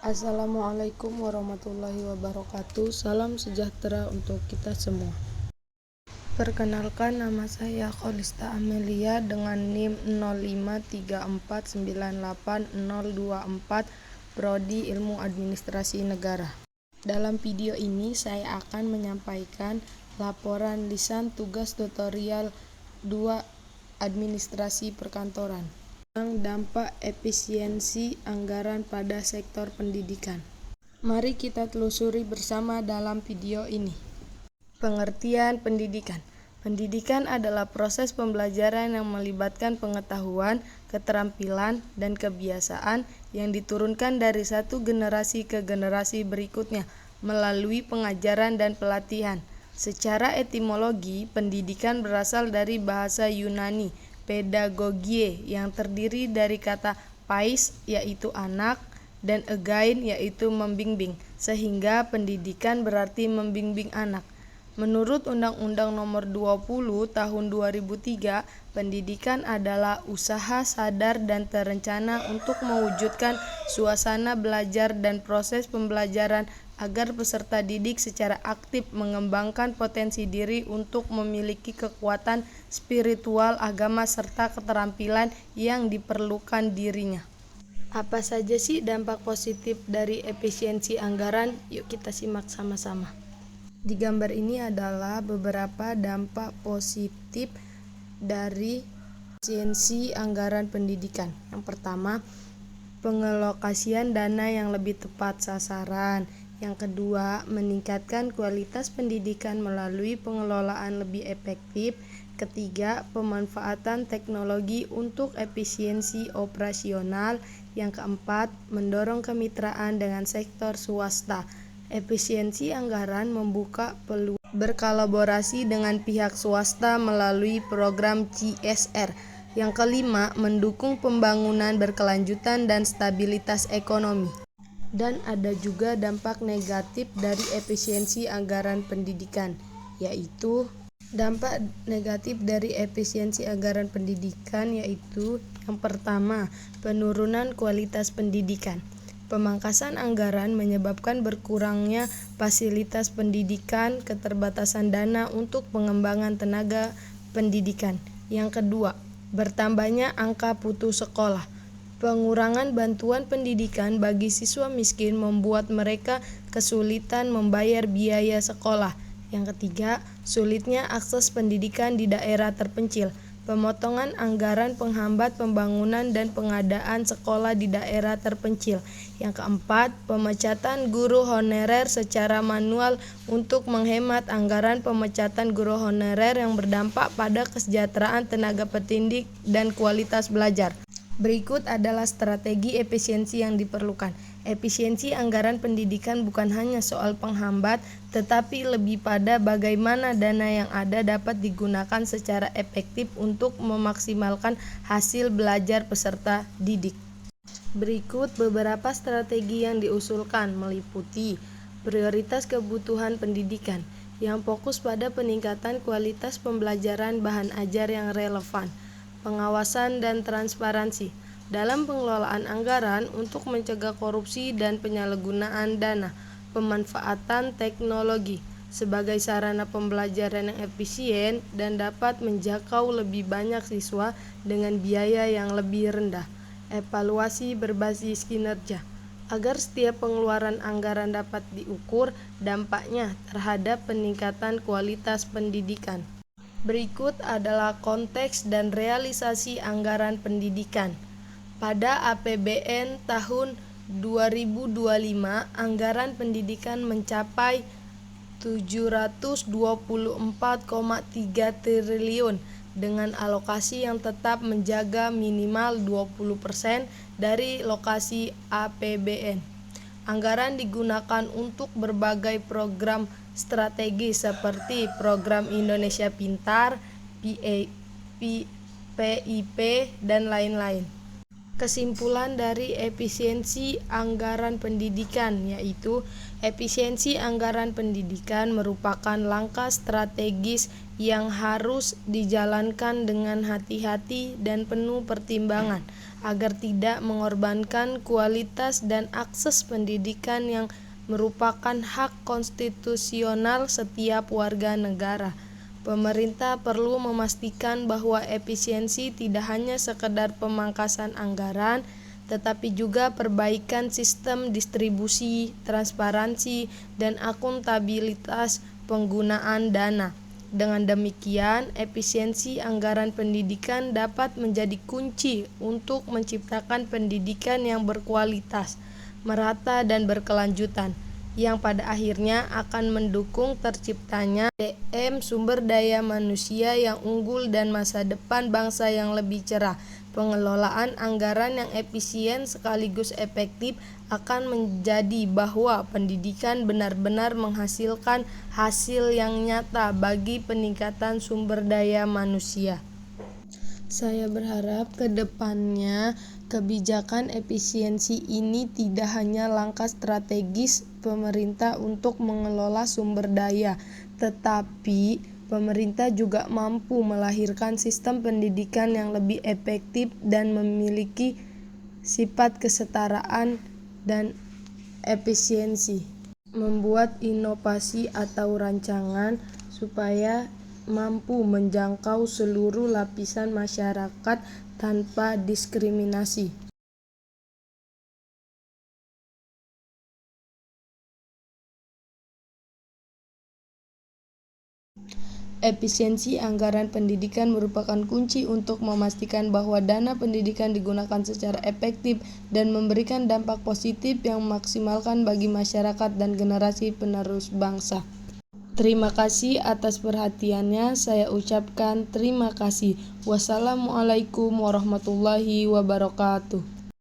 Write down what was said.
Assalamualaikum warahmatullahi wabarakatuh. Salam sejahtera untuk kita semua. Perkenalkan, nama saya Kholista Amelia dengan NIM 053498024, Prodi Ilmu Administrasi Negara. Dalam video ini saya akan menyampaikan laporan lisan tugas tutorial 2 Administrasi Perkantoran tentang dampak efisiensi anggaran pada sektor pendidikan. Mari kita telusuri bersama dalam video ini. Pengertian pendidikan. Pendidikan adalah proses pembelajaran yang melibatkan pengetahuan, keterampilan, dan kebiasaan yang diturunkan dari satu generasi ke generasi berikutnya melalui pengajaran dan pelatihan. Secara etimologi, pendidikan berasal dari bahasa Yunani, pedagogie, yang terdiri dari kata pais yaitu anak dan egain yaitu membimbing, sehingga pendidikan berarti membimbing anak. Menurut Undang-Undang Nomor 20 Tahun 2003, pendidikan adalah usaha sadar dan terencana untuk mewujudkan suasana belajar dan proses pembelajaran agar peserta didik secara aktif mengembangkan potensi diri untuk memiliki kekuatan spiritual agama serta keterampilan yang diperlukan dirinya. Apa saja sih dampak positif dari efisiensi anggaran? Yuk kita simak sama-sama. Di gambar ini adalah beberapa dampak positif dari efisiensi anggaran pendidikan. Yang pertama, pengalokasian dana yang lebih tepat sasaran. Yang kedua, meningkatkan kualitas pendidikan melalui pengelolaan lebih efektif. Ketiga, pemanfaatan teknologi untuk efisiensi operasional. Yang keempat, mendorong kemitraan dengan sektor swasta. Efisiensi anggaran membuka peluang berkolaborasi dengan pihak swasta melalui program CSR. Yang kelima, mendukung pembangunan berkelanjutan dan stabilitas ekonomi. Dan ada juga dampak negatif dari efisiensi anggaran pendidikan, yaitu dampak negatif dari efisiensi anggaran pendidikan yaitu yang pertama, penurunan kualitas pendidikan. Pemangkasan anggaran menyebabkan berkurangnya fasilitas pendidikan, keterbatasan dana untuk pengembangan tenaga pendidikan. Yang kedua, bertambahnya angka putus sekolah. Pengurangan bantuan pendidikan bagi siswa miskin membuat mereka kesulitan membayar biaya sekolah. Yang ketiga, sulitnya akses pendidikan di daerah terpencil. Pemotongan anggaran penghambat pembangunan dan pengadaan sekolah di daerah terpencil. Yang keempat, pemecatan guru honorer secara manual untuk menghemat anggaran. Pemecatan guru honorer yang berdampak pada kesejahteraan tenaga pendidik dan kualitas belajar. Berikut adalah strategi efisiensi yang diperlukan. Efisiensi anggaran pendidikan bukan hanya soal penghambat, tetapi lebih pada bagaimana dana yang ada dapat digunakan secara efektif untuk memaksimalkan hasil belajar peserta didik. Berikut beberapa strategi yang diusulkan meliputi prioritas kebutuhan pendidikan yang fokus pada peningkatan kualitas pembelajaran bahan ajar yang relevan. Pengawasan dan transparansi dalam pengelolaan anggaran untuk mencegah korupsi dan penyalahgunaan dana. Pemanfaatan teknologi sebagai sarana pembelajaran yang efisien dan dapat menjangkau lebih banyak siswa dengan biaya yang lebih rendah. Evaluasi berbasis kinerja agar setiap pengeluaran anggaran dapat diukur dampaknya terhadap peningkatan kualitas pendidikan. Berikut adalah konteks dan realisasi anggaran pendidikan. Pada APBN tahun 2025, anggaran pendidikan mencapai 724,3 triliun dengan alokasi yang tetap menjaga minimal 20% dari lokasi APBN. Anggaran digunakan untuk berbagai program strategi seperti Program Indonesia Pintar, PIP, dan lain-lain. Kesimpulan dari efisiensi anggaran pendidikan yaitu efisiensi anggaran pendidikan merupakan langkah strategis yang harus dijalankan dengan hati-hati dan penuh pertimbangan agar tidak mengorbankan kualitas dan akses pendidikan yang merupakan hak konstitusional setiap warga negara. Pemerintah perlu memastikan bahwa efisiensi tidak hanya sekedar pemangkasan anggaran, tetapi juga perbaikan sistem distribusi, transparansi, dan akuntabilitas penggunaan dana. Dengan demikian, efisiensi anggaran pendidikan dapat menjadi kunci untuk menciptakan pendidikan yang berkualitas, merata, dan berkelanjutan, yang pada akhirnya akan mendukung terciptanya SDM sumber daya manusia yang unggul dan masa depan bangsa yang lebih cerah. Pengelolaan anggaran yang efisien sekaligus efektif akan menjadi bahwa pendidikan benar-benar menghasilkan hasil yang nyata bagi peningkatan sumber daya manusia. Saya berharap ke depannya kebijakan efisiensi ini tidak hanya langkah strategis pemerintah untuk mengelola sumber daya, tetapi pemerintah juga mampu melahirkan sistem pendidikan yang lebih efektif dan memiliki sifat kesetaraan dan efisiensi. Membuat inovasi atau rancangan supaya mampu menjangkau seluruh lapisan masyarakat tanpa diskriminasi. Efisiensi anggaran pendidikan merupakan kunci untuk memastikan bahwa dana pendidikan digunakan secara efektif dan memberikan dampak positif yang memaksimalkan bagi masyarakat dan generasi penerus bangsa. Terima kasih atas perhatiannya. Saya ucapkan terima kasih. Wassalamualaikum warahmatullahi wabarakatuh.